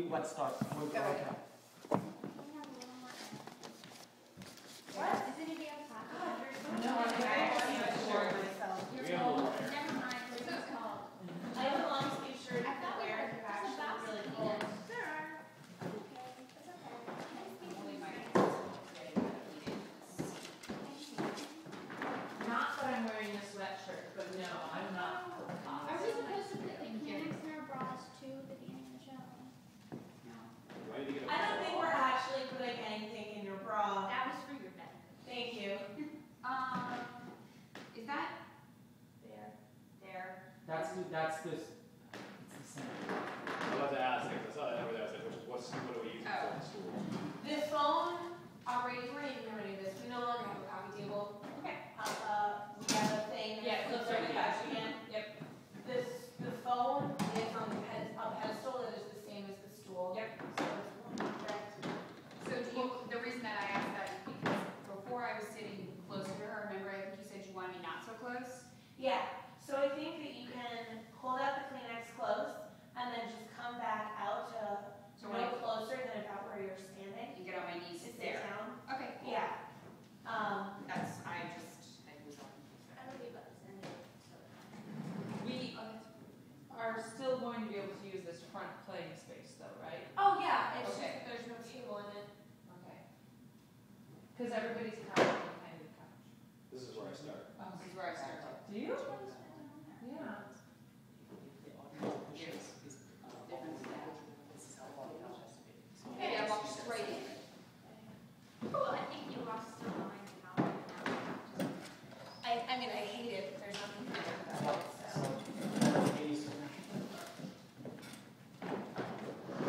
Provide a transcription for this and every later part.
let's start. We'll go. Okay. What? Is anybody else hot? No, I'm actually not sure myself. Never mind, what is it called? I have a long sleeve shirt I thought we wear. were It's actually really cold. There are. Okay, that's okay. Not that I'm wearing a sweatshirt, but no, I'm not. Are we supposed to put the mechanics in our bras too at the beginning of the show? No. I don't think we're actually putting anything in your bra. That was for your benefit. Thank you. Is that there? That's the it's the same. I'm about to ask, because I saw that over there, I was like, what are we using for the school? This phone, already, we're not even gonna do this. We no longer have a coffee table. Okay. We have a thing. Yeah, that flips over the couch again. Yep. The phone is on a pedestal that is the same as the stool. Yep. So it's one correct. So the reason that I asked that is because before I was sitting closer to her, remember I think you said you wanted me not so close? Yeah, so I think that you can hold out the Kleenex close and then just come back out to So no closer than about where you're standing. and get on my knees To sit there. down. Okay, cool. Yeah. I was on. I don't think about this ending. We are still going to be able to use this front playing space though, right? Oh yeah, it's Okay. just there's no table in it. Okay. Because everybody's couch is behind the couch. This is where I start. This is where I started. Do you? Yeah. Maybe I walked straight in. Well, I think you lost still behind the counter. I mean, I hate it, but there's nothing to do about it, so.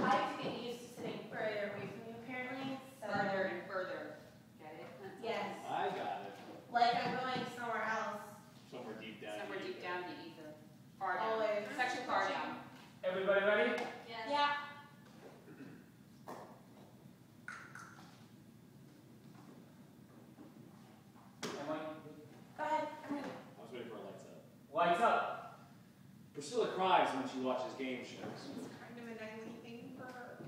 I have to get used to sitting further away from you apparently, so. Further and further. Get it? Yes. I got it. Like I'm going somewhere else. Somewhere deep down. Somewhere deep down in the ether. Far down. Always. Section far down. Everybody ready? Yes. Yeah. Go ahead. I'm ready. I was waiting for a lights up. Lights up. Priscilla cries when she watches game shows. It's kind of a nightly thing for her.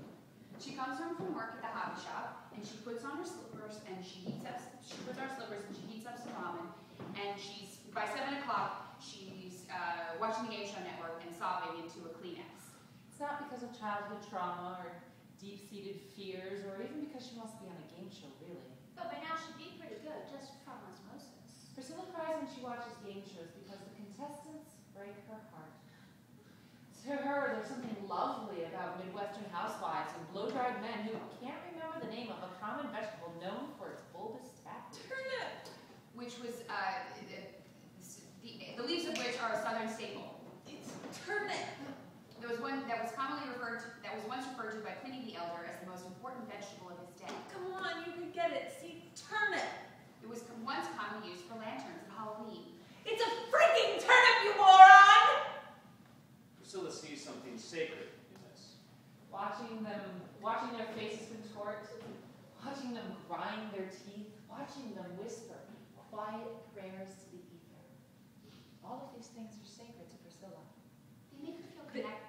She comes home from work at the hobby shop and she puts on her slippers and she puts on her slippers and she heats up some ramen and by 7 o'clock she's watching the Game Show Network and sobbing into a Kleenex. It's not because of childhood trauma or deep-seated fears or even because she wants to be on a game show, really. But by now she'd be pretty good, just from osmosis. Priscilla cries when she watches game shows because the contestants break her heart. To her, there's something lovely about Midwestern housewives and blow-dried men who can't remember the name of a common vegetable known for its bulbous tap. Turnip! Which was, the leaves of which are a southern staple. It's turnip. There was one that was once referred to by Pliny the Elder as the most important vegetable of his day. Come on, you could get it. See, turnip. It was once commonly used for lanterns at Halloween. It's a freaking turnip, you moron! Priscilla sees something sacred in this. Watching their faces contort, watching them grind their teeth, watching them whisper quiet prayers to the ether. All of these things are sacred to Priscilla. They make her feel connected.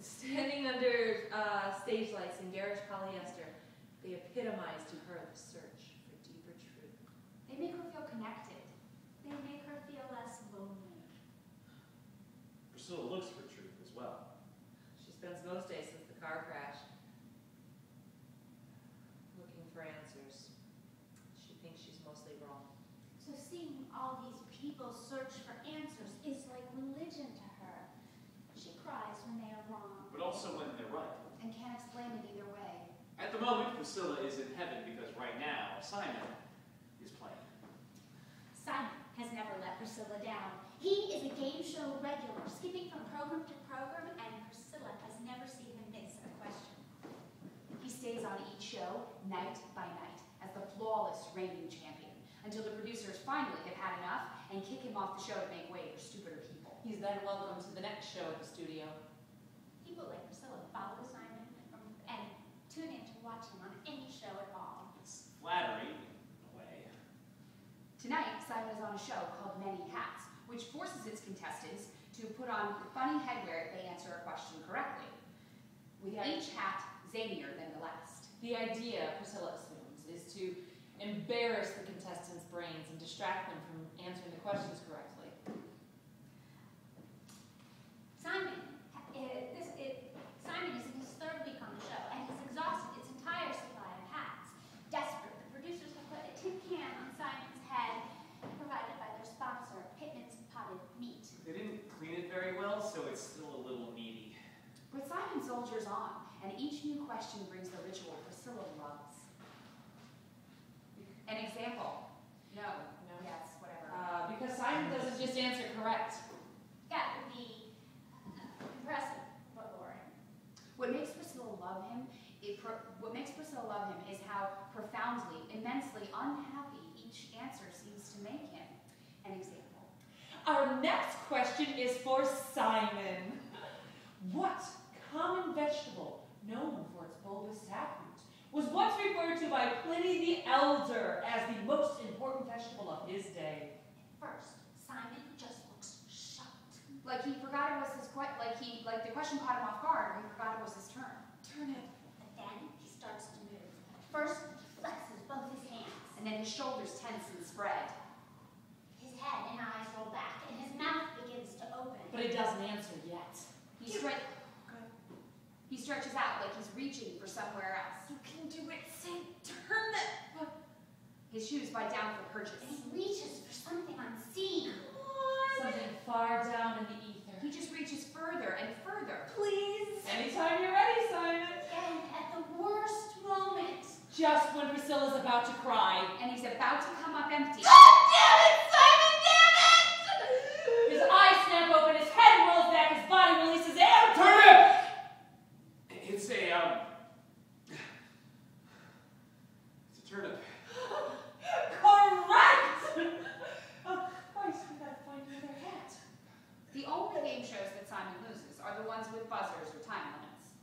Standing under stage lights in garish polyester, they epitomize to her the search for deeper truth. They make her feel connected. They make her feel less lonely. Priscilla looks for truth as well. She spends most days since the car crash looking for answers. She thinks she's mostly wrong. So seeing all these people search for answers is like religion to her. She cries when they are wrong. But also when they're right. And can't explain it either way. At the moment, Priscilla is in heaven because right now, Simon is playing. Simon has never let Priscilla down. He is a game show regular, skipping from program to program, and Priscilla has never seen him miss a question. He stays on each show, night by night, as the flawless reigning champion, until the producers finally have had enough and kick him off the show to make way for stupider people. He's then welcome to the next show at the studio. People like Priscilla follow Simon and tune in to watch him on any show at all. It's flattering, in a way. Tonight, Simon is on a show called Many Hats, which forces its contestants to put on funny headwear if they answer a question correctly. with each hat zanier than the last. The idea, Priscilla assumes, is to embarrass the contestants' brains and distract them from answering the questions correctly. Simon is in his third week on the show and has exhausted its entire supply of hats. Desperate, the producers have put a tin can on Simon's head, provided by their sponsor, Pittman's Potted Meat. They didn't clean it very well, so it's still a little meaty. But Simon soldiers on, and each new question brings the ritual Priscilla loves. An example. No. Yes, whatever. Because Simon doesn't just answer correct. That would be impressive, but boring. What makes Priscilla love him is how profoundly, immensely unhappy each answer seems to make him. An example. Our next question is for Simon. What common vegetable, known for its bulbous taproot, was once referred to by Pliny the Elder as the most important vegetable of his day? First, Simon just looks shocked. Like he forgot it was his like the question caught him off guard, and he forgot it was his turn. Turnip. But then he starts to move. First, he flexes both his hands. And then his shoulders tense and spread. His head and eyes roll back, and his mouth begins to open. But he doesn't answer yet. He stretches out like he's reaching for somewhere else. You can do it, say turnip. His shoes bite down for purchase. And he reaches for something unseen. Something far down in the ether. He just reaches further and further. Please. Anytime you're ready, Simon. And at the worst moment, Just when Priscilla's about to cry. And he's about to come up empty. God damn it, Simon, damn it! His eyes snap open, his head rolls back, his body releases air. Turnip! It's a turnip. Correct! Oh, Christ, we gotta find another hat. The only game shows that Simon loses are the ones with buzzers or time limits.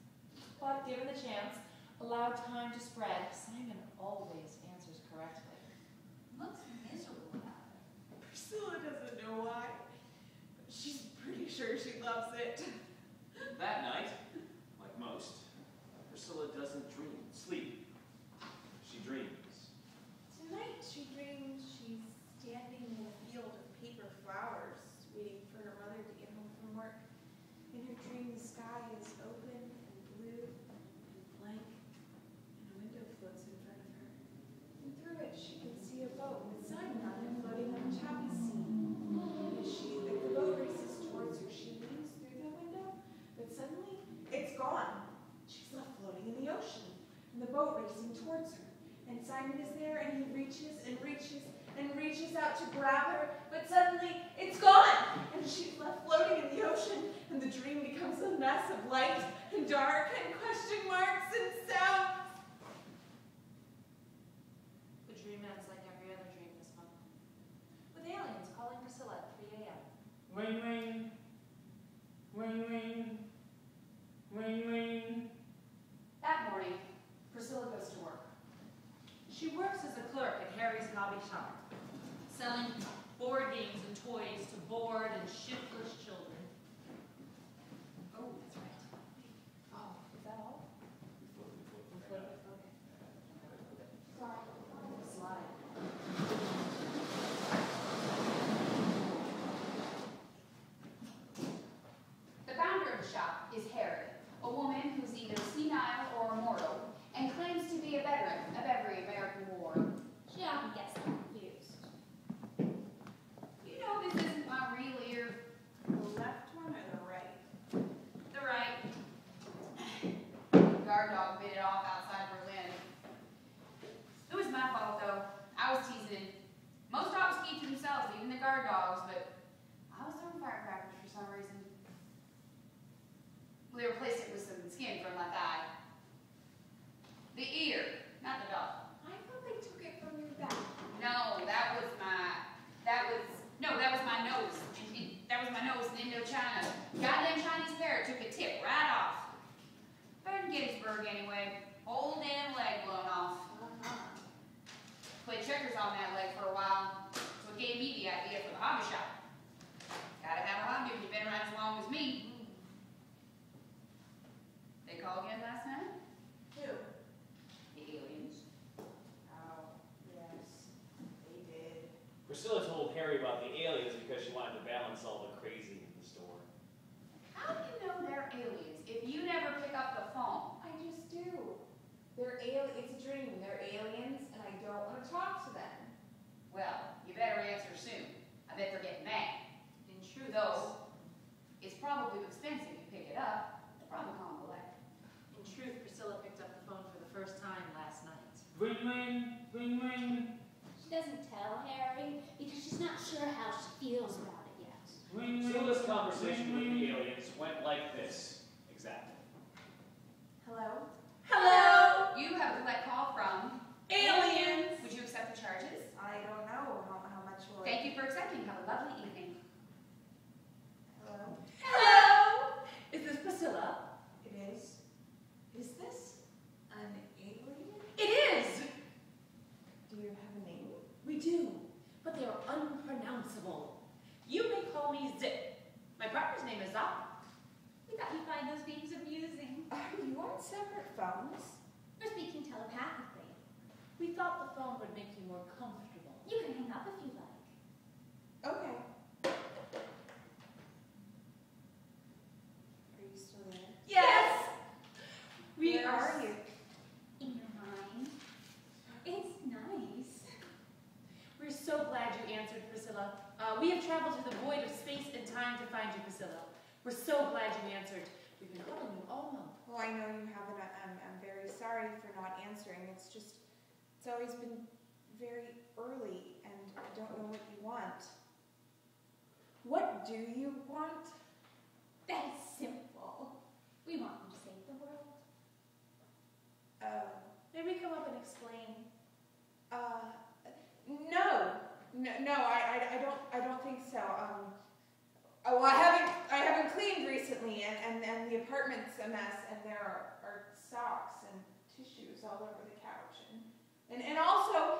But given the chance, allow time to spread, Simon always answers correctly. looks miserable about it. Priscilla doesn't know why, but she's pretty sure she loves it. That night, like most, Priscilla doesn't sleep. She dreams. Tonight she dreams she's standing in a field of paper flowers, waiting for her mother to get home from work. In her dream, the sky is open and blue and blank, and a window floats in front of her. And through it, she can see a boat with Simon on it floating on the choppy sea. And as the boat races towards her, she leans through the window, but suddenly it's gone. She's left floating in the ocean, and the boat racing towards her. And Simon is there, and he reaches and reaches and reaches out to grab her, but suddenly it's gone, and she's left floating in the ocean, and the dream becomes a mess of light and dark and question marks and sounds. The dream ends like every other dream this month, with aliens calling Priscilla at 3 a.m. Ring, ring. Ring, ring. Ring, ring. That morning, Priscilla goes to work. She works as a clerk at Harry's hobby shop, selling board games and toys to bored and shiftless children. Oh, that's right. Oh, is that all? Sorry. The slide. The founder of the shop is Harry, a woman who's either senile or immortal, and claims to be a veteran of every American war. She often gets them confused. You know this isn't my real ear. The left one or the right? The right. Guard dog bit it off outside Berlin. It was my fault, though. I was teasing him. Most dogs keep to themselves, even the guard dogs, but I was throwing firecrackers for some reason. They replaced it with some skin from my thigh. The ear, not the dog. I thought they took it from your back. No, that was my nose. That was my nose in Indochina. Goddamn Chinese parrot took a tip right off. But in Gettysburg anyway. Whole damn leg blown off. Played checkers on that leg for a while. So it gave me the idea for the hobby shop. Gotta have a hobby if you've been around as long as me. They call again, It's a dream. They're aliens, and I don't want to talk to them. Well, you better answer soon. I bet they're getting mad. In truth, Though, it's probably expensive. You pick it up, they'll probably call them collect. In truth, Priscilla picked up the phone for the first time last night. Ring, ring, ring, ring, She doesn't tell Harry because she's not sure how she feels about it yet. ring, ring. Priscilla's conversation with the aliens went like this, exactly. Hello? Hello! You have a collect call from Aliens! Would you accept the charges? I don't know how much will it... Thank you for accepting. Have a lovely evening. Hello? Hello! Is this Priscilla? It is? Is this an alien? It is! Do you have a name? We do, but they are unpronounceable. You may call me Zip. My partner's name is Zop. We thought you'd find those names amusing. Are you on separate phones? We're speaking telepathically. We thought the phone would make you more comfortable. You can hang up if you like. Okay. Are you still there? Yes! We Where are you? In your mind. It's nice. We're so glad you answered, Priscilla. We have traveled through the void of space and time to find you, Priscilla. We're so glad you answered. We've been calling you all month. Well, I know you haven't. I'm very sorry for not answering. It's always been very early, and I don't know what you want. What do you want? That is simple. We want you to save the world. Maybe come up and explain. No, I don't think so. Well, I haven't cleaned recently, and the apartment's a mess, and there are socks and tissues all over the couch, and also,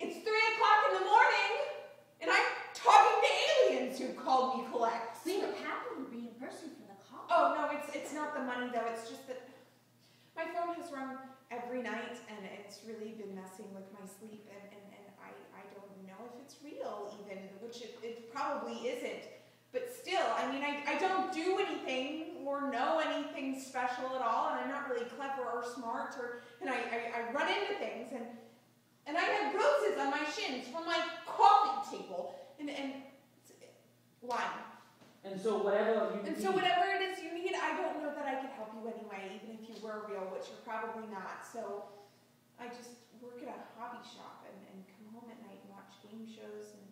it's 3 o'clock in the morning, and I'm talking to aliens who called me collect. We would happily reimburse you for the call. Oh no, it's not the money though. It's just that my phone has rung every night, and it's really been messing with my sleep, and I don't know if it's real even, which it probably isn't. But still, I mean, I don't do anything or know anything special at all, and I'm not really clever or smart, and I run into things, and I have bruises on my shins from my coffee table, and lime. And so whatever you And need. so whatever it is you need, I don't know that I could help you anyway, even if you were real, which you're probably not. So I just work at a hobby shop and come home at night and watch game shows and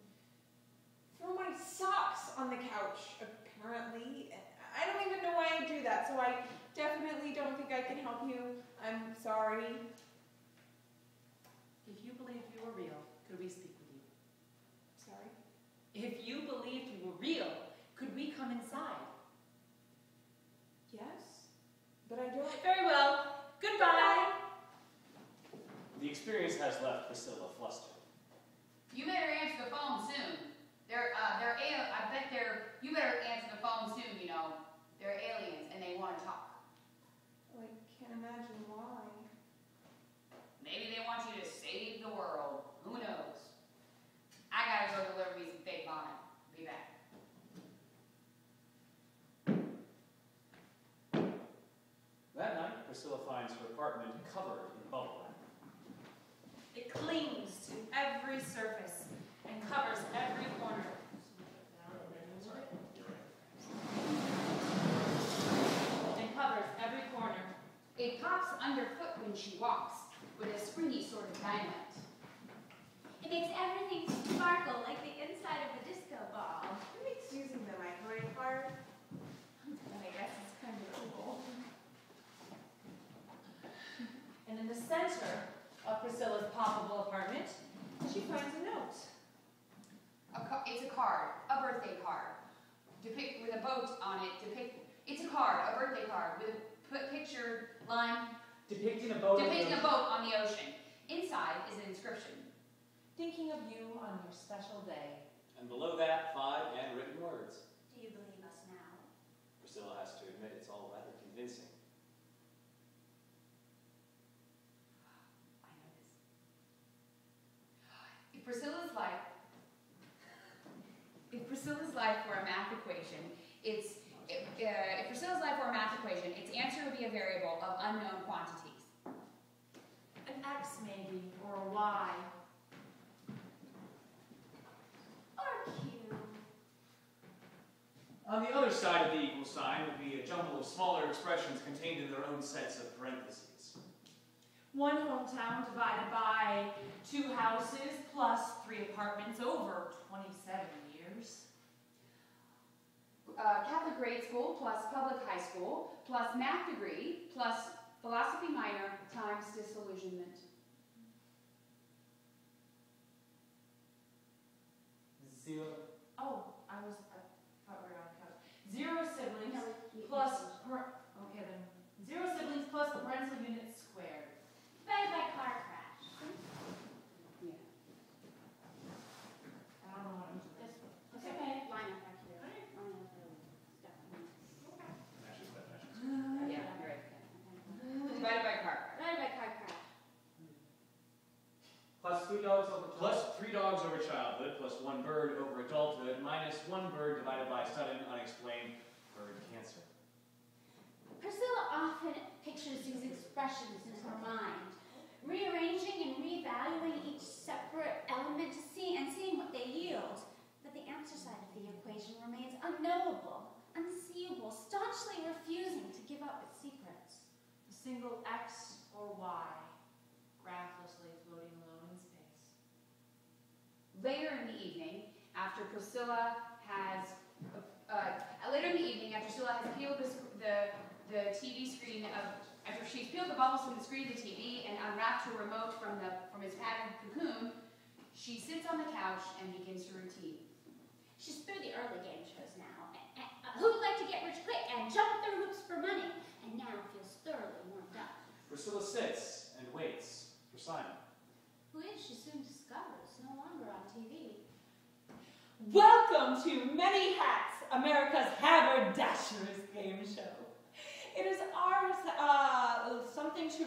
throw my socks on the couch, apparently. I don't even know why I do that, so I definitely don't think I can help you. I'm sorry. If you believed you were real, could we speak with you? Sorry. If you believed you were real, could we come inside? Yes, but I don't. Very well. Goodbye. The experience has left Priscilla flustered. You better answer the phone soon. You better answer the phone soon, you know. They're aliens and they want to talk. I can't imagine why. Maybe they want you to save the world. Who knows? I gotta go deliver me some fake vomit. Be back. That night, Priscilla finds her apartment covered in bubble wrap. It clings to every surface and covers every corner. And covers every corner. It pops underfoot when she walks with a springy sort of dynamite. It makes everything sparkle like the inside of a disco ball. Who makes using the microwave hard? I guess it's kind of cool. And in the center of Priscilla's poppable apartment, she finds a note. It's a card, a birthday card, with a boat on it. It's a card, a birthday card with a picture line Depicting a boat. depicting a boat on the ocean. Inside is an inscription. Thinking of you on your special day. And below that, 5 handwritten words. Do you believe us now? Priscilla has to admit it's all rather convincing. I know this. If Priscilla's life were a math equation, its answer would be a variable of unknown quantities. X maybe, or a Y. Or Q. On the other side of the equal sign would be a jumble of smaller expressions contained in their own sets of parentheses. One hometown divided by 2 houses plus 3 apartments over 27 years. Catholic grade school plus public high school plus math degree plus philosophy minor times disillusionment. Zero. Oh, I thought we were on the couch. 0 siblings plus, okay then, 0 siblings plus parental unit squared. Divided by car crash. Yeah. I don't know what I'm doing. It's okay. Line up back here. Alright. Line up there. Stuff. Matches by matches. Yeah, you're right. Divided by car. Divided by car crash. Plus 3 dogs over Plus 3 dogs over childhood, plus 1 bird over adulthood, minus 1 bird divided by sudden, unexplained bird cancer. Priscilla often pictures these expressions in her mind, rearranging and reevaluating each separate element to see and seeing what they yield. But the answer side of the equation remains unknowable, unseeable, staunchly refusing to give up its secrets. A single X or Y, graphlessly floating alone in space. Later in the evening, after Priscilla has peeled the TV screen after she's peeled the bubbles from the screen of the TV and unwrapped her remote from his patterned cocoon, she sits on the couch and begins her routine. She's through the early game shows now. Who would like to get rich quick and jump through hoops for money? And now feels thoroughly warmed up. Priscilla sits and waits for Simon. Who is, she soon discovers, no longer on TV. Welcome to Many Hats, America's Haberdasher's game show. It is our something to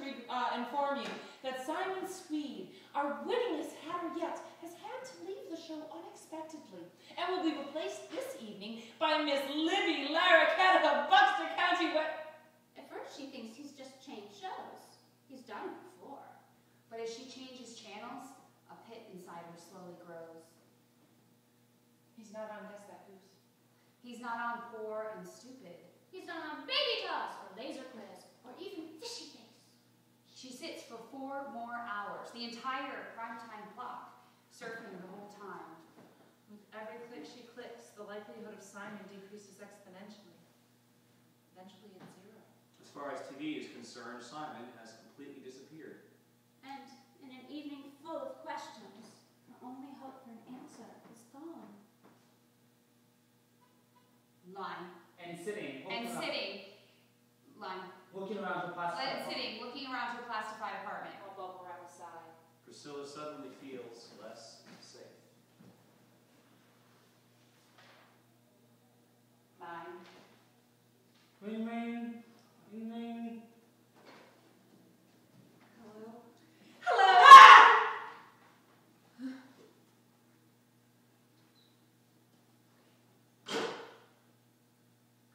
inform you that Simon Swede, our winningest hatter yet, has had to leave the show unexpectedly and will be replaced this evening by Miss Libby Larroquette of Buxter County. At first she thinks he's just changed shows. He's done it before. But as she changes channels, a pit inside her slowly grows. He's not on Guess That Goose. He's not on Poor and Stupid. He's done on baby toss or laser quiz or even fishy face. She sits for 4 more hours, the entire primetime clock, surfing the whole time. With every click she clicks, the likelihood of Simon decreases exponentially. Eventually it's 0. As far as TV is concerned, Simon has completely disappeared. And in an evening full of questions, her only hope for an answer is gone. Line. And sitting. And around. sitting. Line. Looking around the plastic. Let it sitting, looking around her classified apartment. I'll bubble wrap a sigh. Priscilla suddenly feels less safe. Line. Ring, ring, ring, ring. Hello?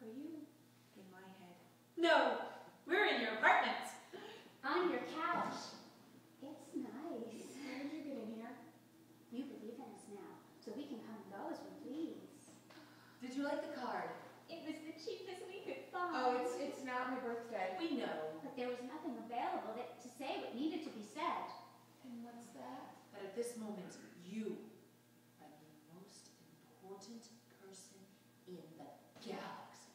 Are you in my head? No, we're in your apartment. On your couch. It's nice. How did you get in here? You believe in us now, so we can come and go as we please. Did you like the card? It was the cheapest we could find. Oh, it's not my birthday. We know. But there was nothing available to say what needed to be said. And what's that? That at this moment, you are the most important person in the galaxy.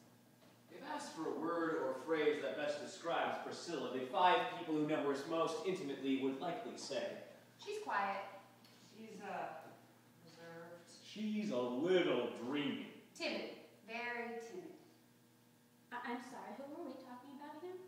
If asked for a word or phrase that best describes Priscilla, the 5 people who know her most intimately would likely say, She's quiet. She's, reserved. she's a little dreamy. Timid. Very timid. I'm sorry, who were we talking about again?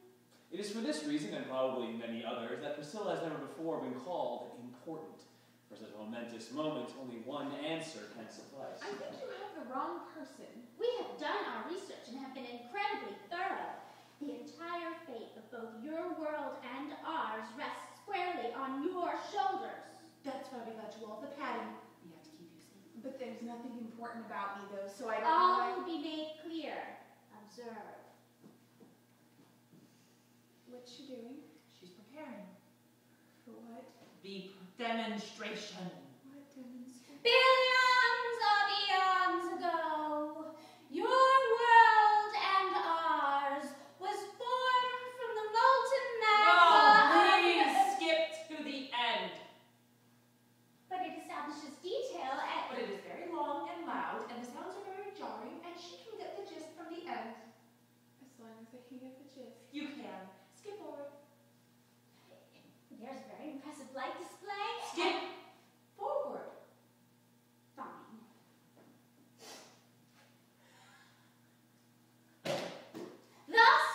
It is for this reason, and probably many others, that Priscilla has never before been called important. For such a momentous moment, only one answer can suffice. I think you have the wrong person. We have done our research and have been incredibly thorough. The entire fate of both your world and ours rests squarely on your shoulders. That's why we got you all the padding. We have to keep you safe. But there's nothing important about me, though, so I don't All know. will be made clear. Observe. What's she doing? She's preparing. For the demonstration. What demonstration? Billions of eons ago, your world and ours was formed from the molten magma Please skip to the end. But it establishes detail and... But it is very long and loud, and the sounds are very jarring, and she can get the gist from the end. As long as I can get the gist. You can. Skip forward. There's a very impressive light display. Skip forward. Fine. Thus,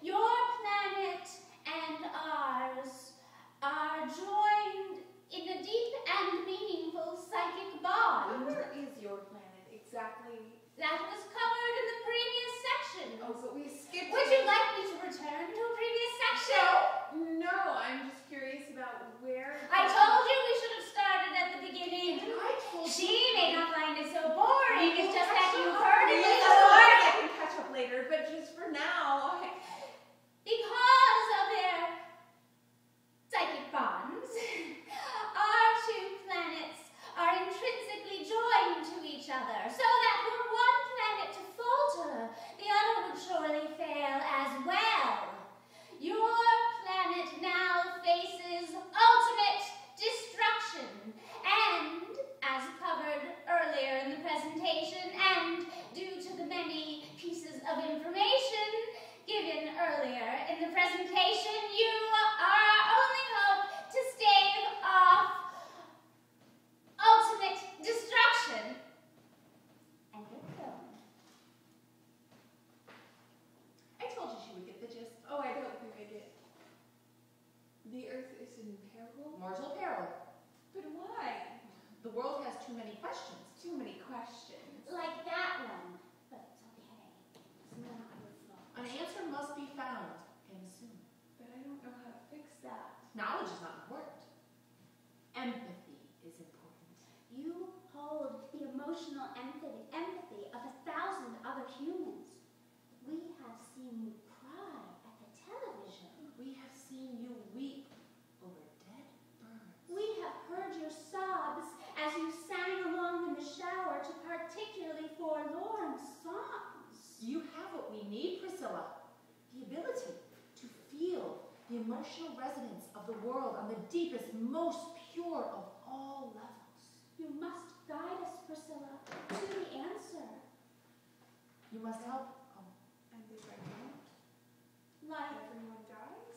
your planet and ours are joined in a deep and meaningful psychic bond Where is your planet exactly? that was covered in the previous section. Oh, but we skipped. Would you like me to return to a previous section? No, I'm just curious about where. I told you we should have started at the beginning. I told She may not find it so boring, it's just that catch you've up heard it later. before. I can catch up later, but just for now. Because of their psychic bonds, our two planets are intrinsically joined to each other, so that were one planet to falter, the other would surely fail as well. Your planet now faces ultimate destruction, and, as covered earlier in the presentation, and due to the many pieces of information given earlier in the presentation, you are our only hope to stave off ultimate destruction. And get going. I told you she would get the gist. Oh, I don't think I did. The Earth is in peril? Mortal peril. But why? The world has too many questions. Too many questions. Like that one, but it's okay. It's not your fault. An answer must be found, and soon. But I don't know how to fix that. Knowledge is not important. Empathy is important. You hold the emotional empathy of 1,000 other humans. We have seen you cry at the television. We have seen you weep over dead birds. We have heard your sobs as you sang along in the shower to particularly forlorn songs. You have what we need, Priscilla. The ability to feel the emotional resonance of the world on the deepest, most pure of all levels. You must guide us, Priscilla, to the answer. You must help. And if I don't, Life, everyone dies?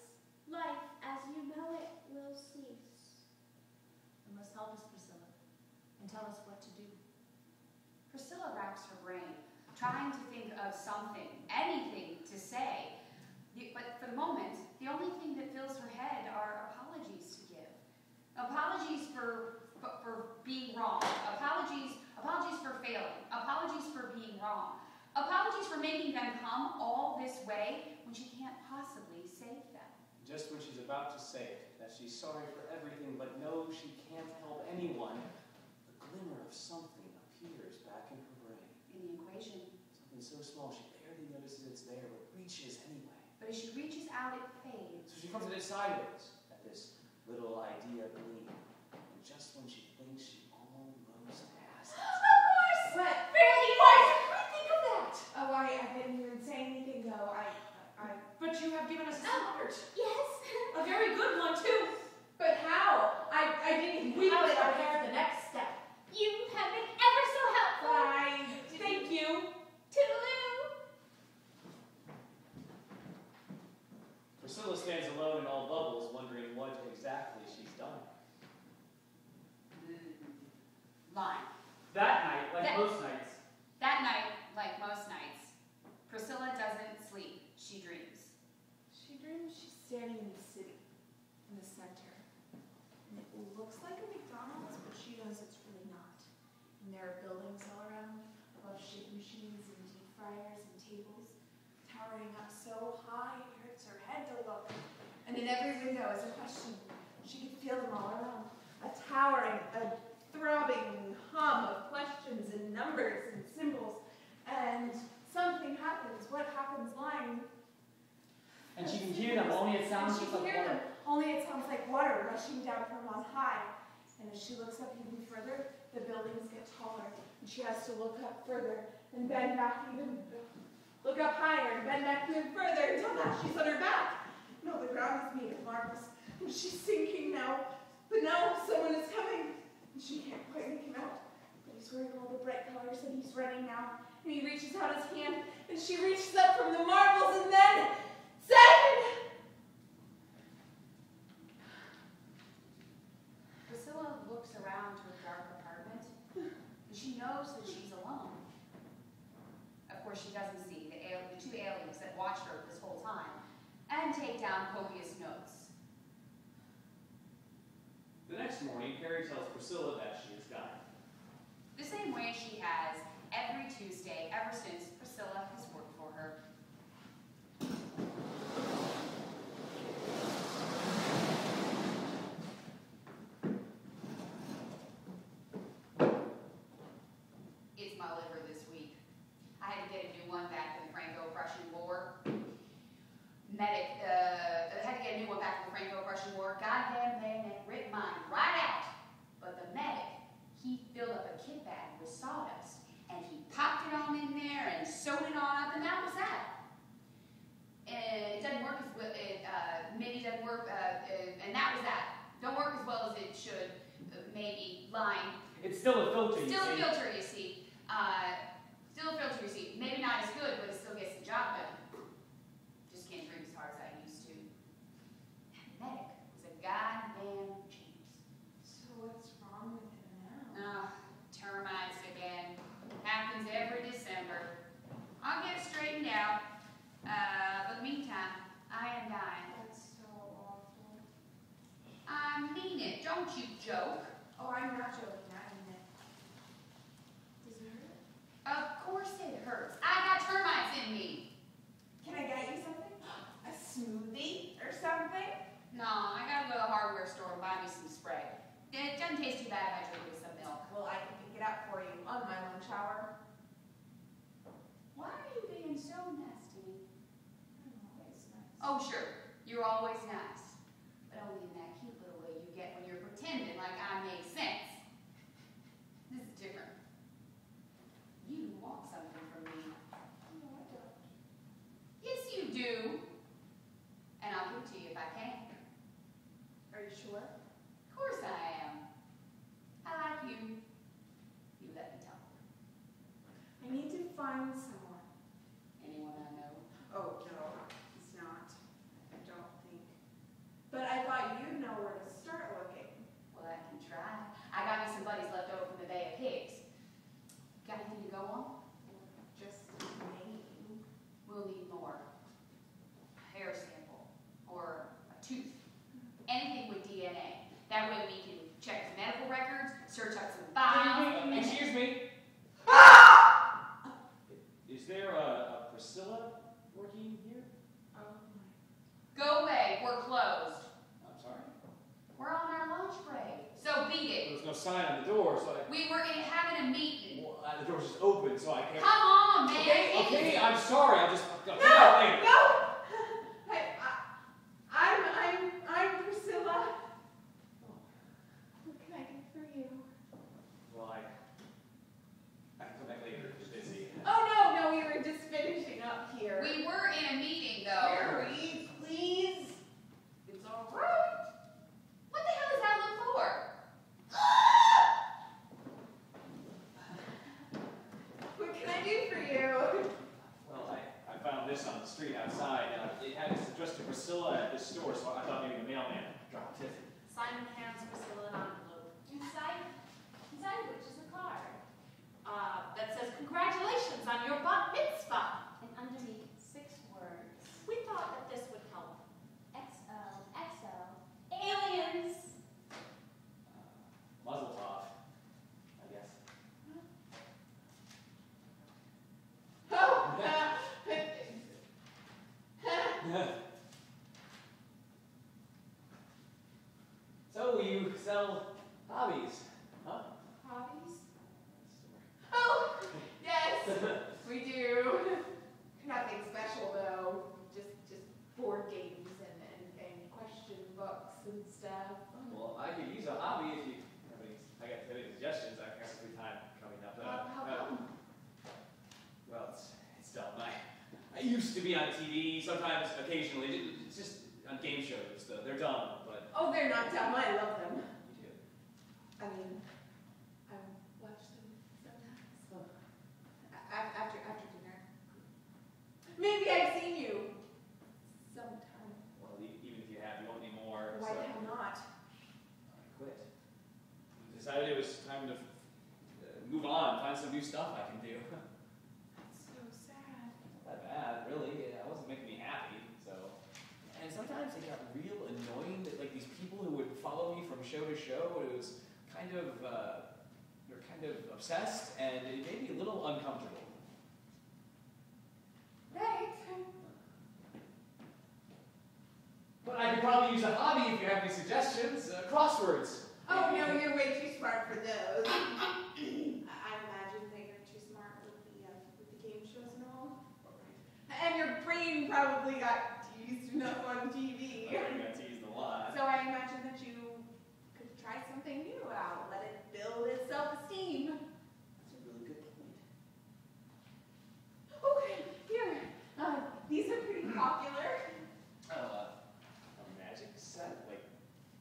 life as you know it will cease. You must help us, Priscilla, and tell us what to do. Priscilla racks her brain, trying to think of something, anything to say. But for the moment, the only thing that fills her head are apologies to give. Apologies for being wrong. Apologies for failing. Apologies for being wrong. Apologies for making them come all this way when she can't possibly save them. Just when she's about to say it, that she's sorry for everything, but knows she can't help anyone, the glimmer of something appears back in her brain. In the equation. Something so small she barely notices it's there, but reaches anyway. But as she reaches out, it fades. So she comes at it sideways, at this little idea gleam. And just when she thinks she almost has it. Of course! But, Really? Why did we think of that? oh, I didn't even say anything though. But you have given us a start. Yes. A very good one, too. But how? I didn't We have must it. prepare the next step. You have been ever so helpful. I didn't. Thank you. Toodaloo. Priscilla stands alone in all bubbles, wondering what exactly she's done. Line. That night, like That- most nights, That night, like most nights, Priscilla doesn't sleep. She dreams. She dreams she's standing in the city, in the center. And it looks like a McDonald's, but she knows it's really not. And there are buildings all around, above shake machines and deep fryers and tables, towering up so high it hurts her head to look. And in every window is a question. She could feel them all around. A towering, a throbbing hum of questions and numbers and symbols. And something happens. What happens lying? and she can hear them, only it sounds And she just can like hear water. them, only it sounds like water rushing down from on high. And as she looks up even further, the buildings get taller, and she has to look up further and bend back even, look up higher and bend back even further until now she's on her back. No, the ground is made of marbles, and she's sinking now. But now someone is coming, and she can't quite make him out. But he's wearing all the bright colors, and he's running now. And he reaches out his hand, and she reaches up from the marbles, and then, second! Priscilla looks around her dark apartment, and she knows that she's alone. Of course, she doesn't see the two aliens that watched her this whole time and take down copious notes. The next morning, Carrie tells Priscilla that she is dying. The same way she has every Tuesday ever since Priscilla has worked for her. It's my liver this week. I had to get a new one back from the Franco-Prussian War. Had to get a new one back from the Franco-Prussian War. Goddamn bayonet ripped mine right out. But the medic, he filled up a kit bag with sawdust, and he popped it on in there and sewed it on up, and that was that. It doesn't work as well. Maybe doesn't work, and that was that. Don't work as well as it should. Maybe line. It's still a filter, you Still a see. filter, you see. Still a filter, you see. Maybe not as good, but it still gets the job done. Just can't drink as hard as I used to. That medic was a goddamn genius. So what's wrong with him now? Termites again. Happens every December. I'll get it straightened out. But in the meantime, I am dying. That's so awful. I mean it. Don't you joke. Oh, I'm not joking. I mean it. Does it hurt? Of course it hurts. I got termites in me. Can I get you something? A smoothie or something? No, I gotta go to the hardware store and buy me some spray. It doesn't taste too bad if I drink it with some milk. Well, I can pick it up for you on my lunch hour. Why are you being so nasty? I'm always nice. Oh, sure. You're always nice. But only in that cute little way you get when you're pretending like I make sense. This is different. You want something from me. No, I don't. Yes, you do. And I'll give it to you if I can. Are you sure? Of course I am. I like you. You let me talk. I need to find someone. Anyone I know? Oh, no, he's not. I don't think. But I thought you'd know where to start looking. Well, I can try. I got me some buddies left over from the Bay of Pigs. Got anything to go on? Just maybe. We'll need more. A hair sample. Or a tooth. Anything with DNA. That way we can check the medical records, search up some files, and Excuse me. Is there a Priscilla working here? Oh my. go away, we're closed. I'm sorry. We're on our lunch break. So beat it. There was no sign on the door, so I... We were having a meeting. Well, the door's just open, so I can't... Come on, man. Okay, I'm sorry. I'll just... I'll No! come out later. No! I'm Priscilla. What can I do for you? Well, I can come back later if you're busy. Oh, no, we were just finishing up here. We were in a meeting, though. Hurry, please. It's all right. What the hell does that look for? What can I do for you? Well, I found this on the street outside. It had its address to Priscilla at this store, so I thought maybe the mailman dropped it. Simon hands Priscilla an envelope. Inside which is a card. That says, "Congratulations on your bat mitzvah." And underneath 6 words. We thought that this would help. XOXO. Aliens! Muzzle tov, I guess. Oh, So you sell hobbies, huh? hobbies? Oh, yes, we do. Nothing special though. Just board games and question books and stuff. used to be on TV, sometimes, occasionally. It's just on game shows, though. They're dumb, but Oh, they're not dumb. I love them. you do. I mean, I watch them sometimes. After dinner. Maybe I've seen you sometime. Well, even if you have, you won't need more. Why so have not? I quit. Decided it was time to move on, find some new stuff I can do. That's so sad. Not that bad, really. It wasn't making me happy, so. And sometimes it got real annoying that like these people who would follow me from show to show, it was kind of, they were kind of obsessed, and it made me a little uncomfortable. Right. But I could probably use a hobby if you have any suggestions. Crosswords. Oh no, you're way too smart for those. I imagine that you're too smart with the game shows and all. And your brain probably got teased enough on TV. I got teased a lot. So I imagine that you could try something new out. Let it build its self-esteem. That's a really good point. Okay, here. These are pretty popular. A magic set? Like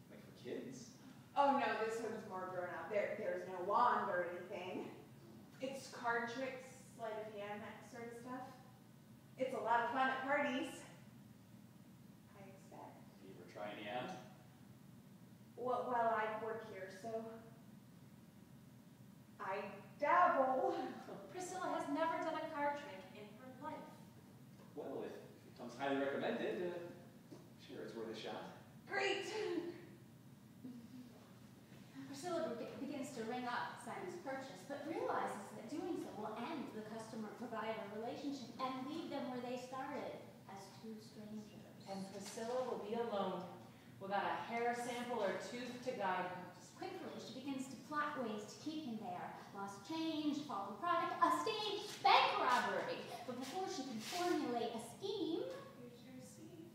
for kids? Oh no, this one's more grown up. There's no wand or anything. It's card tricks, sleight of hand, that sort of stuff. It's a lot of fun at parties. I expect. You ever try any out? Well, I work here, so I dabble. Priscilla has never done a card trick in her life. Well, if it comes highly recommended, sure, it's worth a shot. Great. Priscilla begins to ring up Simon's purchase, but realizes that doing so will end the customer-provider relationship and leave them where they started, as two strangers. And Priscilla will be alone, without a hair sample or tooth to guide her. Quickly, she begins to plot ways to keep him there. Lost change, fallen product, a staged bank robbery. But before she can formulate a scheme, Here's your seat.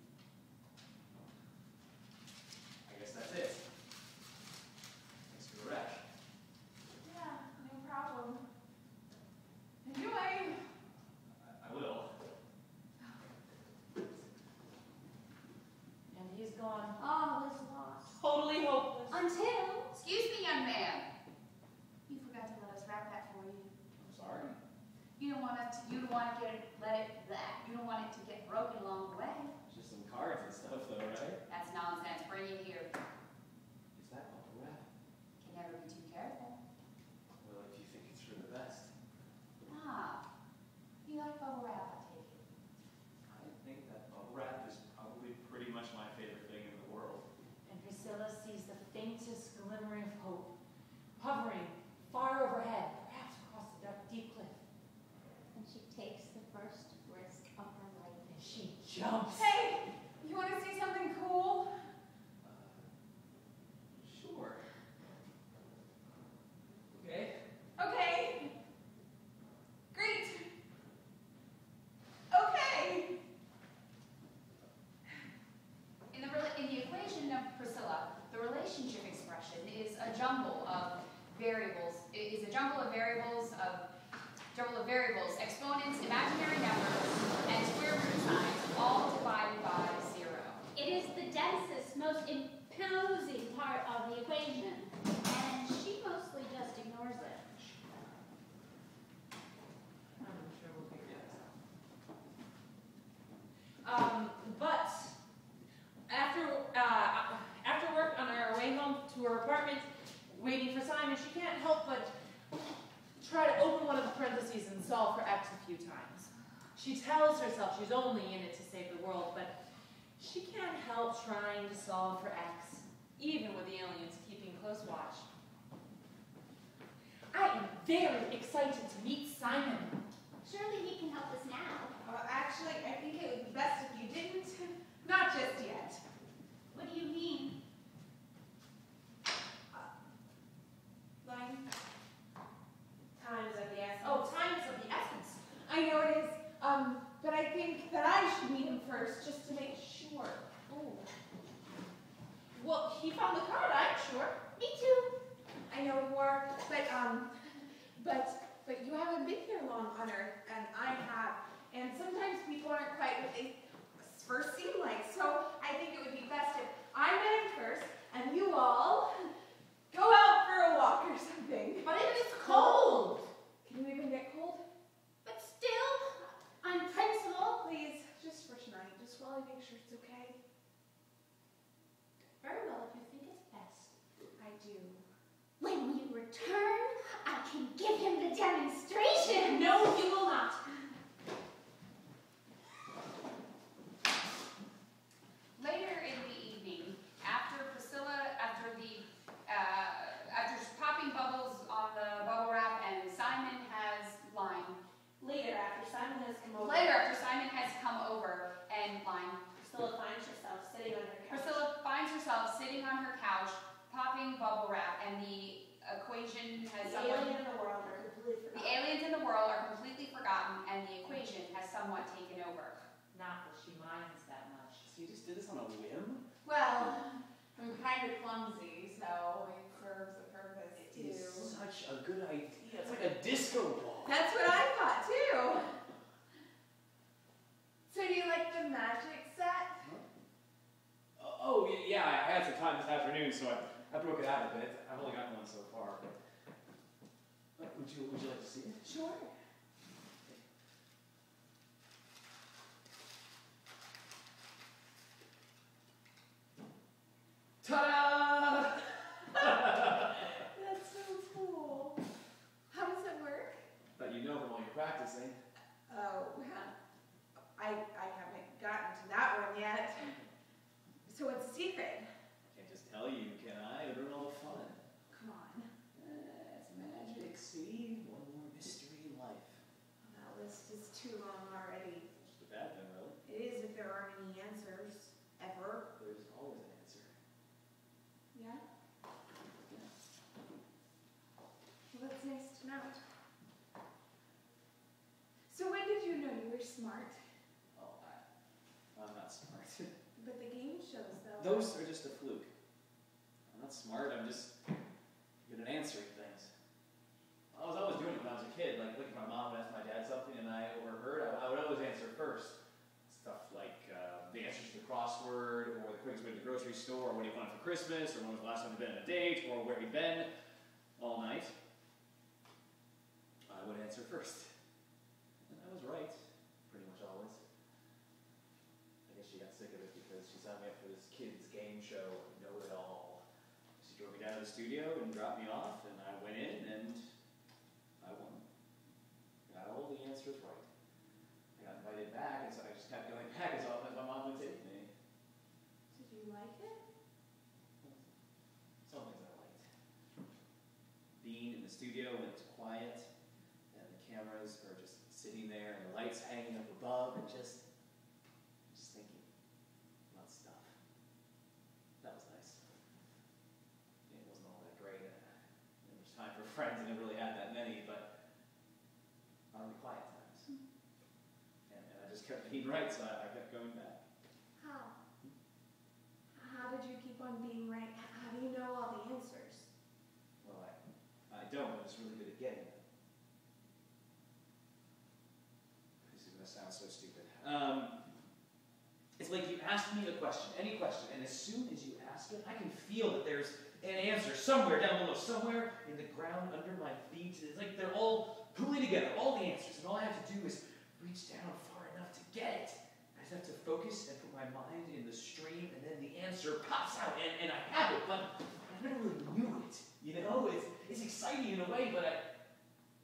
I guess that's it. Thanks for the wreck. Yeah, no problem. Enjoy. I will. And he's gone. all is lost. Totally hopeless. Until Excuse me, young man. You forgot to let us wrap that for you. I'm sorry. You don't want it to get broken along the way. Just some cards and stuff, though, right? That's nonsense. Bring it here. Is that bubble wrap? Can never be too careful. Well, if you think it's for the best. Ah, you like bubble wrap, I take it. I think that bubble wrap is probably pretty much my favorite thing in the world. And Priscilla sees the faintest glimmering of hope, hovering far overhead, perhaps across the dark, deep cliff. and she takes the first risk of her life. And she jumps. Hey, you want to see something cool? Sure. Okay. Okay. Great. Okay. In the equation of Priscilla, the relationship expression is a jumble of variables. It is a jumble of variables, exponents, imaginary numbers, and square root signs, all divided by 0. It is the densest, most imposing part of the equation, and she mostly just ignores it. I'm sure we'll figure this out. But after work on our way home to her apartment, waiting for Simon, she can't help but try to open one of the parentheses and solve for X a few times. She tells herself she's only in it to save the world, but she can't help trying to solve for X, even with the aliens keeping close watch. I am very excited to meet Simon. Surely he can help us now. Actually, I think it would be best if you didn't. Not just yet. What do you mean? Line. Time is of the essence. Oh, time is of the essence. I know it is. But I think that I should meet him first, just to make sure. Oh. Well, he found the card, I'm sure. Me too. I know you are, but you haven't been here long on Earth, and I have. And sometimes people aren't first seemed like. So I think it would be best if I met him first, and you all go out for a walk or something. But it is cold. Can you even get cold? But still, on principle. Please, just for tonight, just while I make sure it's okay. Very well, if you think it's best. I do. When we return, I can give him the demonstration. No, you will not. Later in the evening, after popping bubbles on the bubble wrap and Simon has line. Later, after Simon has come over. Later, after Simon has come over and line. Priscilla finds herself sitting on her couch. Priscilla finds herself sitting on her couch, popping bubble wrap, and the equation has The aliens in the world are completely forgotten. The aliens in the world are completely forgotten, and the equation has somewhat taken over. Not that she minds that much. So you just did this on a whim? Well, I'm kind of clumsy, so it serves a purpose It too. is such a good idea. It's like a disco ball. That's what I thought too. So do you like the magic set? Oh, yeah, I had some time this afternoon, so I broke it out a bit. I've only gotten one so far, but would you like to see it? Sure. Ta-da! That's so cool. How does it work? But you know from all your practicing. Oh, I haven't gotten to that one yet. So it's a secret. I can't just tell you, can I? It'll ruin all the fun. Come on. It's magic, see? One more mystery in life. That list is too long already. Just a bad thing, really. It is if there aren't any answers. Ever. There's always an answer. Yeah? Yeah. Well, that's nice to know. So when did you know you were smart? Oh, I'm not smart. But the game shows, though. Those are just a fluke. I'm not smart, I'm just good at answering things. I was always doing it when I was a kid, like if my mom would ask my dad something and I overheard, I would always answer first. Stuff like the answers to the crossword, or the quickest way to the grocery store, or what he wanted for Christmas, or when was the last time he'd been on a date, or where he'd been all night. I would answer first. And I was right, pretty much always. I guess she got sick of it because she signed me up for this kids game show, Know It All. She drove me down to the studio and dropped me off, and I went in and I won. Got all the answers right. I got invited back, and so I just kept going back as often as my mom would take me. Did you like it? Some things I liked. Being in the studio when it's quiet, and the cameras are just sitting there, and the lights hanging up above, and just thinking about stuff. That was nice. It wasn't all that great. There was time for friends. I never really had that many, but on the quiet times. And I just kept being right, so I kept going back. How? How did you keep on being right? How do you know all the answers? Well, I don't, but I was really good at getting them. This is going to sound so stupid. It's like you ask me a question, any question, and as soon as you ask it, I can feel that there's an answer somewhere down below, somewhere in the ground under my feet. It's like they're all pooling together, all the answers, and all I have to do is reach down far enough to get it. I just have to focus and put my mind in the stream, and then the answer pops out, and I have it, but I never really knew it. You know, it's exciting in a way, but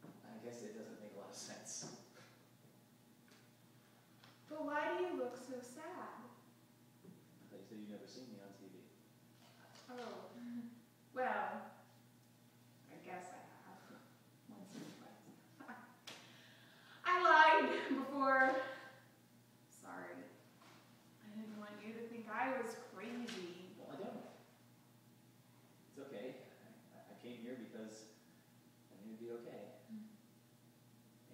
I guess it doesn't make a lot of sense. But why do you look so sad? They said you've never seen me on TV. Oh. Well, I guess I have. Once or twice. I lied before. Sorry. I didn't want you to think I was crazy. Well, I don't. It's okay. I came here because I knew it'd be okay.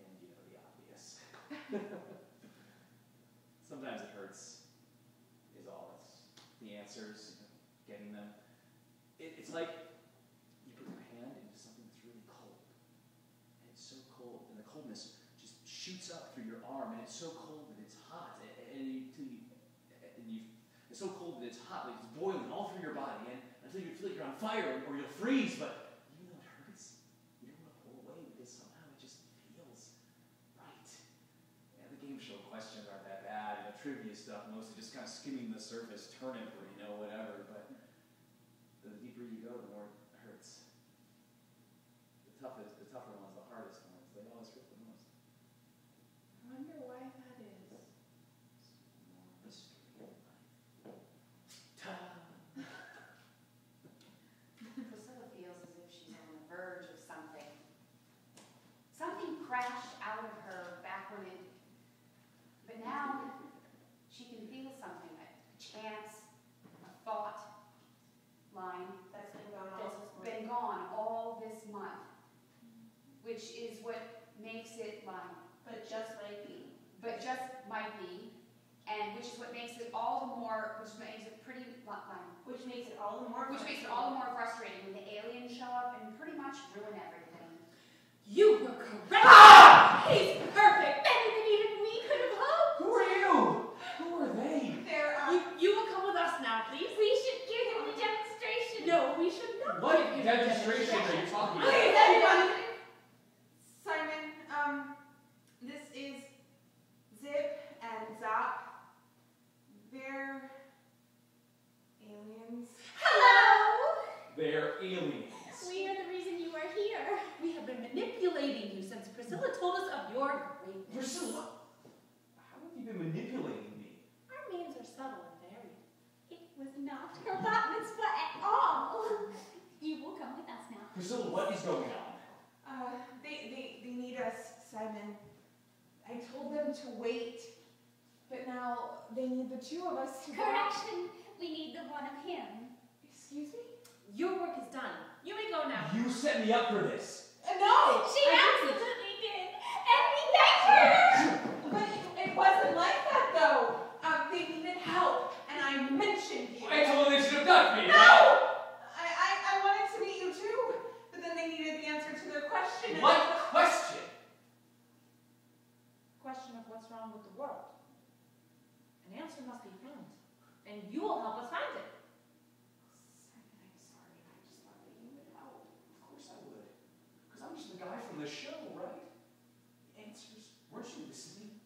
And you know the obvious. Sometimes it hurts, is all. It's the answers, getting them. It's like you put your hand into something that's really cold. And it's so cold, and the coldness just shoots up through your arm, and it's so cold that it's hot. And it's so cold that it's hot, like it's boiling all through your body, and until you feel like you're on fire or you'll freeze, but even though it hurts, you don't want to pull away because somehow it just feels right. Yeah, the game show questions aren't that bad, trivia stuff, mostly just kind of skimming the surface, turnip or, whatever, but the deeper you go, the more it hurts. The tougher ones, the hardest ones, they always hurt the most. I wonder why that is. More mystery in life. Ta-da! Priscilla feels as if she's on the verge of something. Something crashed out of her back when it, but now she can feel something, a chance, a thought line That's been going on that's this morning. been gone all this month, which is what makes it like, But just might be. but just might be, and which is what makes it all the more, which makes it pretty like, Which makes it all the more which makes it all the more frustrating when the aliens show up and pretty much ruin everything. You were correct. Ah! He's perfect. Better than even we could have hoped. Who are you? Who are they? There You will come with us now, please. We should give him the demonstration. No, we should not. What give him demonstration are you talking about? Please, everyone. Simon, this is Zip and Zop. They're aliens. Hello. They're aliens. We are the reason you are here. We have been manipulating you since Priscilla told us of your greatness. Priscilla, how have you been manipulating me? Our names are subtle and varied. It was not her bat mitzvah at all. You will come with us now. Priscilla, what is going on? They need us, Simon. I told them to wait, but now they need the two of us to go. Correction, we need the one of him. Excuse me? Your work is done. You may go now. You set me up for this. No! She absolutely did. And we thank her. But it wasn't like that, though. They needed help, and I mentioned you. I told them they should have ducked me. No! I wanted to meet you, too. But then they needed the answer to their question. What question? Question of what's wrong with the world. An answer must be found, and you will help us find it. Simon, I'm sorry. I just thought that you would help. Of course I would. Because I'm just the guy from the show, right? Answers. Weren't you listening?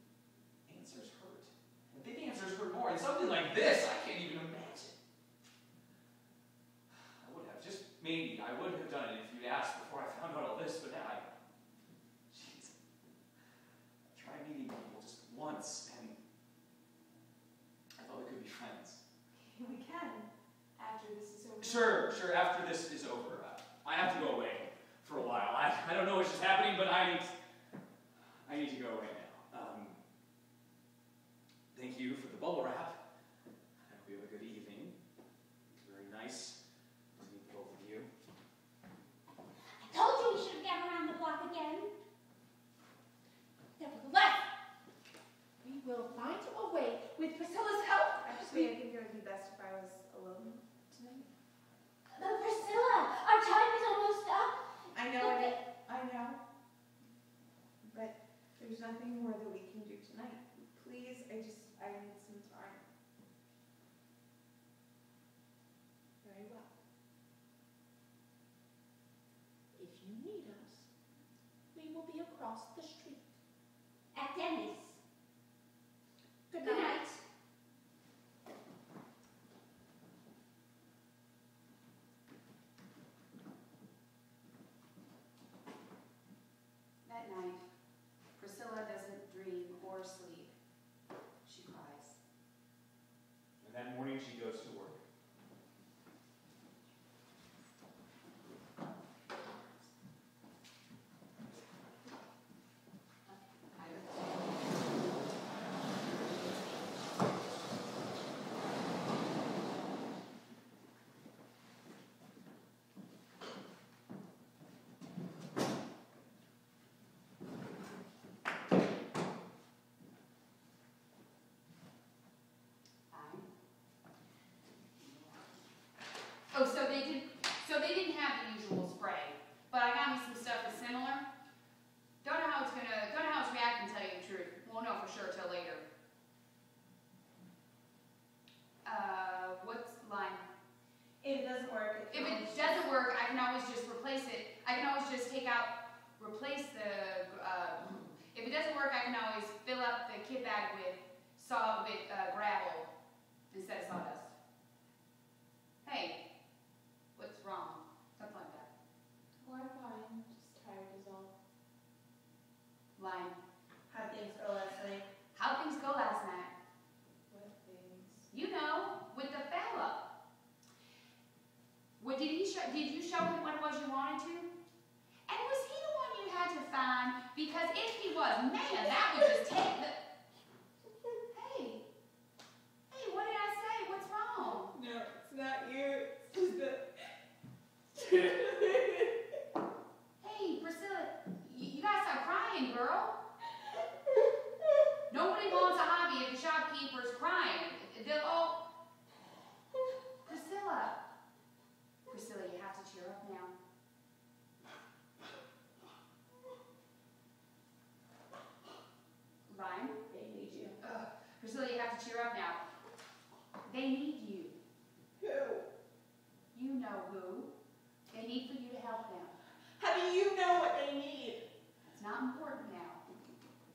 Answers hurt. And big answers hurt more. And something like this, I can't even imagine. I would have. Just maybe. I would have done it if you'd asked before I found out all this, but now jeez. I tried meeting people just once, and I thought we could be friends. We can, after this is over. Sure, after this is over. I have to go away for a while. I don't know what's just happening, but I need to go away now. Thank you for the bubble wrap. I hope you have a good evening. Very nice to meet both of you. I told you we should get around the block again. Nevertheless, We will find a way with Priscilla's help. Actually, I think it would be best if I was alone tonight. Priscilla, our time is almost up. I know. But there's nothing more that we can do tonight. Please, I need some time. Very well. If you need us, we will be across the street. At Denny's. Good Good night. night. That night, Priscilla doesn't dream or sleep. She cries. And that morning she goes to work. Oh, so they didn't have the usual spray, but I got me some stuff that's similar. Don't know how it's reacting, to tell you the truth. Won't know for sure till later. kit bag with gravel instead of sawdust. Hey, what's wrong? Something like that. Oh, I'm fine. Just tired is all. Lying. How'd things go last night? How'd things go last night? What things? You know, with the fella. What did you show him what it was you wanted to? And was he the one you had to find? Because if he was, man, that would just take the... Hey, what did I say? What's wrong? No, it's not you. It's just that. Hey, Priscilla, you gotta stop crying, girl. Nobody wants a hobby if the shopkeeper's crying. They'll all... Priscilla, you have to cheer up now. Ryan, they need you. Priscilla, you have to cheer up now. They need you. Who? You know who. They need for you to help them. How do you know what they need? It's not important now.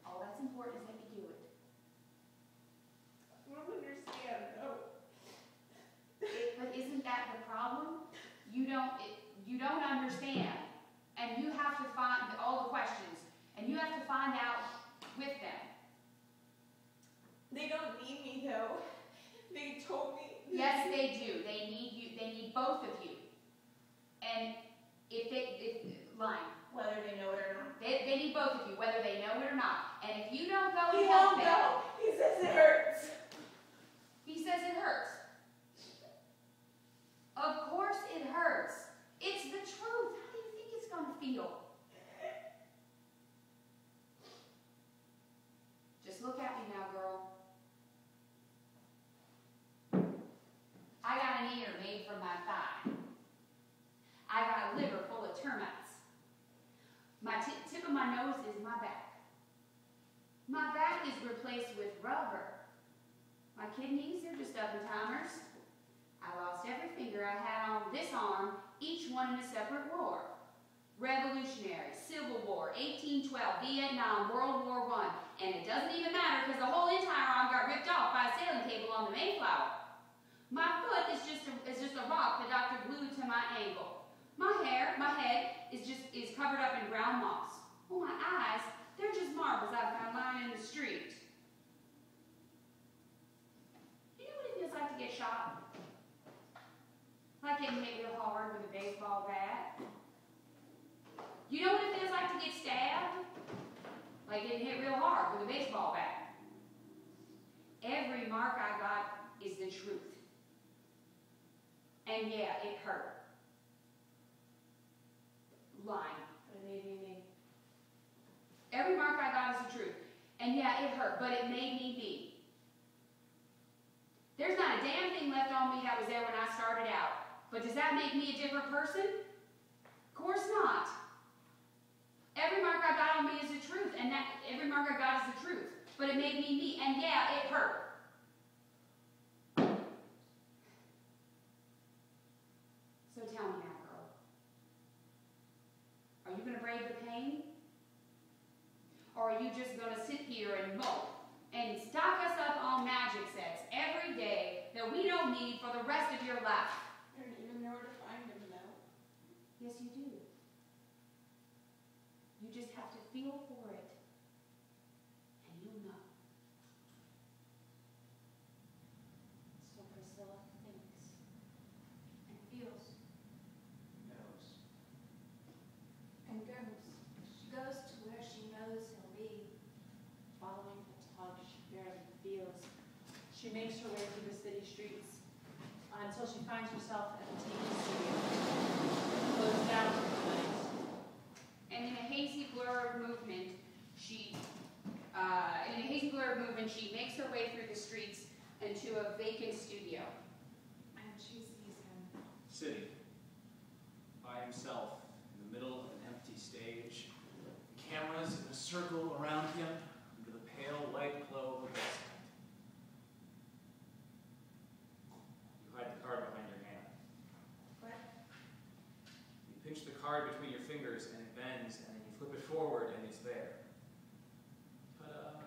All that's important is that you do it. I don't understand. No. But isn't that the problem? You don't understand. And you have to find all the questions. And you have to find out with them. They don't need me though. They told me. Yes, they do. They need you. They need both of you. And lying. Whether they know it or not. They need both of you, whether they know it or not. And if you don't go He and help won't them, go. He says it hurts. he says it hurts. Of course it hurts. It's the truth. How do you think it's going to feel? Just look at me now, girl. I got an ear made from my thigh. I got a liver full of termites. My tip of my nose is my back. My back is replaced with rubber. My kidneys are just up-and-timers. I lost every finger I had on this arm, each one in a separate war. Revolutionary, Civil War, 1812, Vietnam, World War I. And it doesn't even matter because the whole entire arm got ripped off by a sailing cable on the Mayflower. My foot is just a rock the doctor glued to my ankle. My head is covered up in brown moss. Oh, my eyes, they're just marbles I found lying in the street. You know what it feels like to get shot? Like getting hit real hard with a baseball bat. You know what it feels like to get stabbed? Like getting hit real hard with a baseball bat. Every mark I got is the truth. And yeah, it hurt. Lying. But it made me me. Every mark I got is the truth. And yeah, it hurt, but it made me me. There's not a damn thing left on me that was there when I started out. But does that make me a different person? Of course not. Every mark I got on me is the truth, and that every mark I got is the truth. But it made me me, and yeah, it hurt. So tell me now, girl. Are you going to brave the pain? Or are you just going to sit here and mope and stock us up on magic sets every day that we don't need for the rest of your life? I don't even know where to find him though. Yes, you do. You just have to feel for it. And you'll know. So Priscilla thinks and feels. Knows. And goes. She goes to where she knows he'll be, following the tug she barely feels. She makes her way through the city streets until she finds herself at the TV studio. Closed down for the night. And in a hazy blur of movement, she makes her way through the streets into a vacant studio. And she sees him. Sitting by himself in the middle of an empty stage. Cameras in a circle around him under the pale white glow of a basement. You hide the card behind your hand. What? You pinch the card between your fingers and it bends, and then you flip it forward and it's there. Ta-da!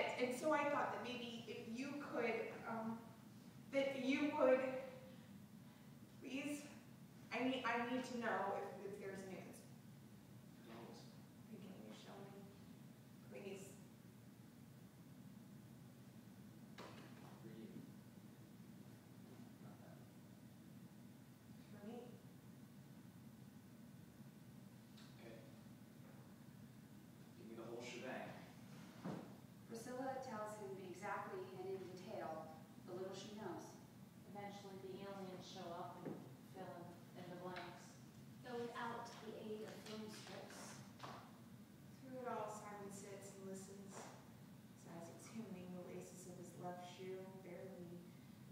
it. And so I thought that maybe if you could, that you would, please, I need to know if there's an answer. Can you show me, please? For me. Okay. Give me the whole shebang. Priscilla tells him exactly and in detail the little she knows. Eventually the aliens show up and fill in the blanks. Though without the aid of film strips. Through it all, Simon sits and listens, his eyes examining the laces of his left shoe, barely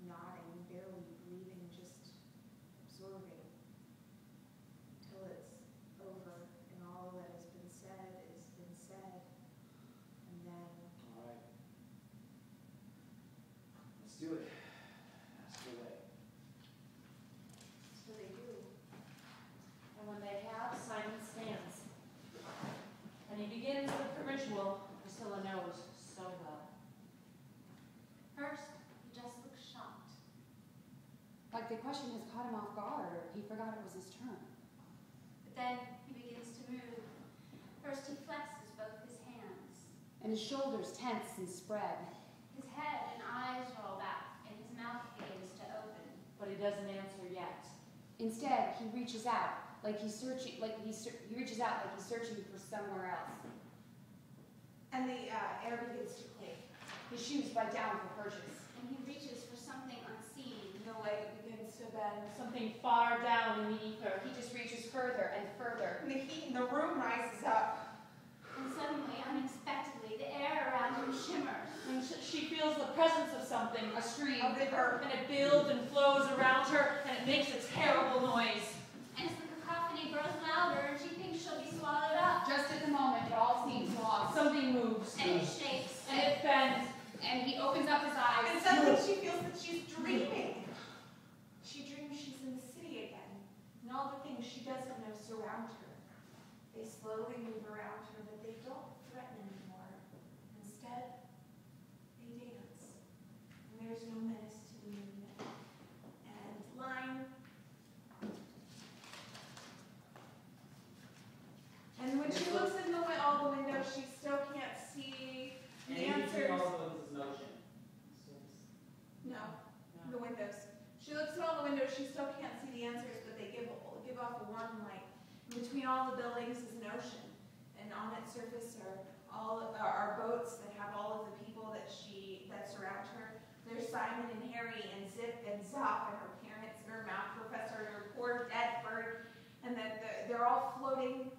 nodding, barely breathing, just absorbing, till it's over and all that has been said, and then All right. Let's do it. Ask away. so they do. And when they have, Simon stands. And he begins with the ritual Priscilla knows so well. First, he just looks shocked. Like the question has caught him off guard, or he forgot it was his turn. But then he begins to move. First, he flexes both his hands. And his shoulders tense and spread. His head and eyes roll back, and his mouth begins to open. But he doesn't answer yet. Instead, he reaches out, like he's searching, he reaches out like he's searching for somewhere else. And the air begins to quake. His shoes bite down for purchase. And he reaches for something unseen. The leg begins to bend. Something far down in the ether. He just reaches further and further. And the heat in the room rises up. And suddenly, unexpectedly, the air around him shimmers. And she feels the presence of something, A scream. A river. and it builds and flows around her, and it makes a terrible noise. And as the cacophony grows louder, she thinks she'll be swallowed up. Just at the moment, it all seems lost. Something moves, And it shakes. and it bends. And he opens up his eyes. And suddenly she feels that she's dreaming. She dreams she's in the city again, and all the things she doesn't know surround her. They slowly move around her, but they don't threaten anymore. Instead, they dance. And there's no menace to the movement. And line. And when she looks in all the windows, she still can't see the answers. Also is notion. No, the windows. She looks at all the windows. She still can't see the answers, but they give off a warm light. In between all the buildings is an ocean, and on its surface are boats that have all of the people that surround her. There's Simon and Harry and Zip and Zop and her parents and her math professor and her poor dead bird, and they're all floating.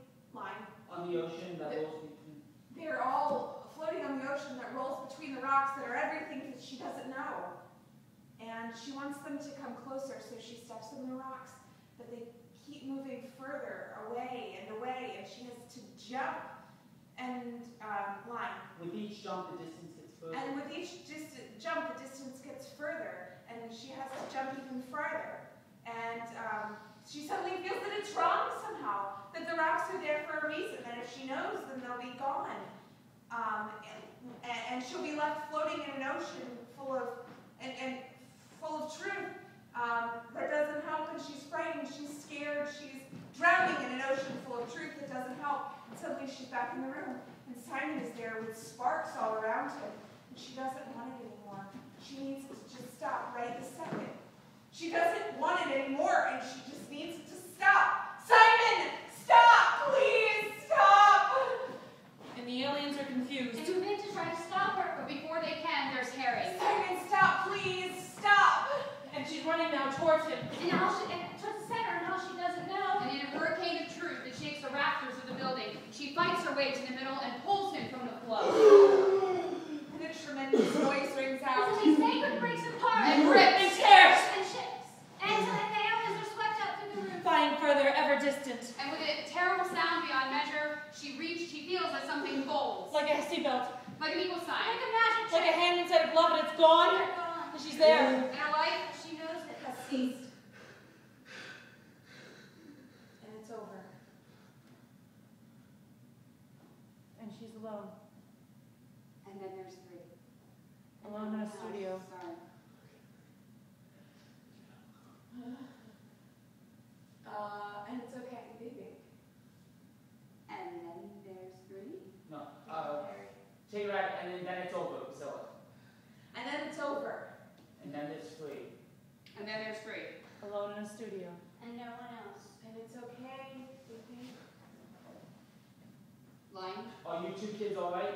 On the ocean that rolls between. They're all floating on the ocean that rolls between the rocks that are everything that she doesn't know. And she wants them to come closer, so she steps on the rocks, but they keep moving further away, and she has to jump and line. With each jump, the distance gets further. And with each jump, the distance gets further, and she has to jump even farther. And she suddenly feels that it's wrong somehow, that the rocks are there for a reason, that if she knows, then they'll be gone. And she'll be left floating in an ocean full of truth. That doesn't help, and she's frightened, she's scared, she's drowning in an ocean full of truth that doesn't help. And suddenly she's back in the room, and Simon is there with sparks all around him, and she doesn't want it anymore. She needs it to just stop right this second. She doesn't want it anymore, and she just needs it to stop. Simon, stop, please, stop! And the aliens are confused. And you begin to try to stop her, But before they can, there's Harry. Simon, stop, please, stop! And she's running now towards him. and towards the center, and all she doesn't know. And in a hurricane of truth that shakes the rafters of the building, she fights her way to the middle and pulls him from the flow. And a tremendous noise rings out. Something sacred breaks apart. And rips. And tears. And shifts. And so the aliens are swept out through the room. Flying further, ever distant. And with a terrible sound beyond measure, she feels as something folds. Like a seatbelt. Like an equal sign. Like a magic Like trick. a hand inside a glove and it's gone. They're gone. And she's there. And her life, She knows it. Has ceased. And it's over. And she's alone. and then there's three. Alone in a studio. Sorry. And it's okay, baby. And then there's 3. No, take it right, and then it's over, Priscilla. And then it's over. And then there's 3. And then there's 3. Alone in a studio. And no one else. And it's okay, baby. Line. Are you 2 kids all right?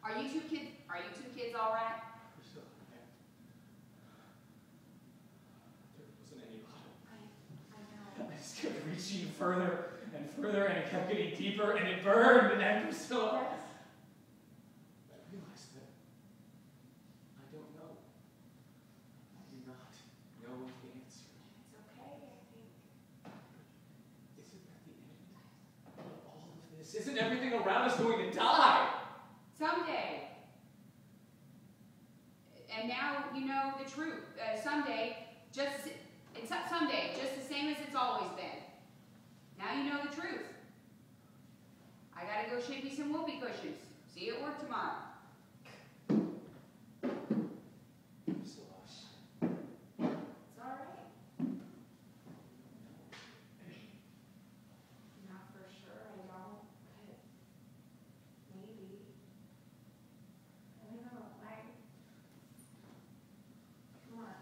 Are you two kids all right? Priscilla, there wasn't any bottle. I know. I just kept reaching further and further, and it kept getting deeper, and it burned, and Priscilla. I realized that I don't know. I do not know the answer. It's okay, I think. Isn't that the end of all of this? Isn't everything around us going to die? Someday. And now you know the truth. Someday, just the same as it's always been. Now you know the truth. I gotta go shake me some whoopee cushions. See you at work tomorrow. Priscilla. It's alright. Not for sure, I don't, but maybe. I don't know, come on,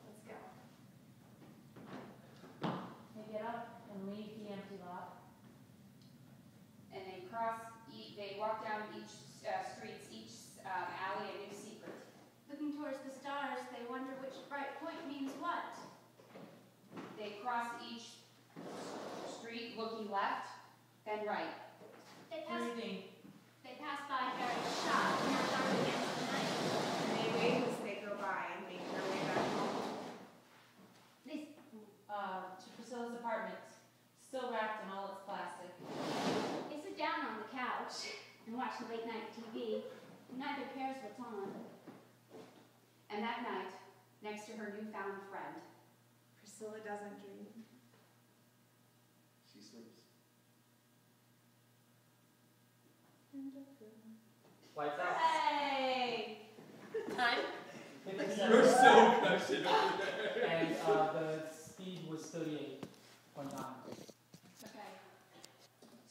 let's go. They get up and leave the empty lot. And they walk down each streets, each alley a new secret. Looking towards the stars, they wonder which bright point means what. They cross each street looking left, then right. They pass, Breathing. they pass by Harry's shop near dark against the night. And they wave as they go by and make their way back home. They, To Priscilla's apartment, still wrapped in all its plastic. they sit down on the couch and watch the late night TV. Neither cares what's on. And that night, next to her newfound friend, Priscilla doesn't dream. She sleeps. Lights out. Hey! Time? 57. You're so passionate over there. And the speed was 38.9. okay,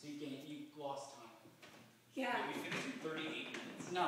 So you lost time. Yeah. You finished in 38 minutes. No,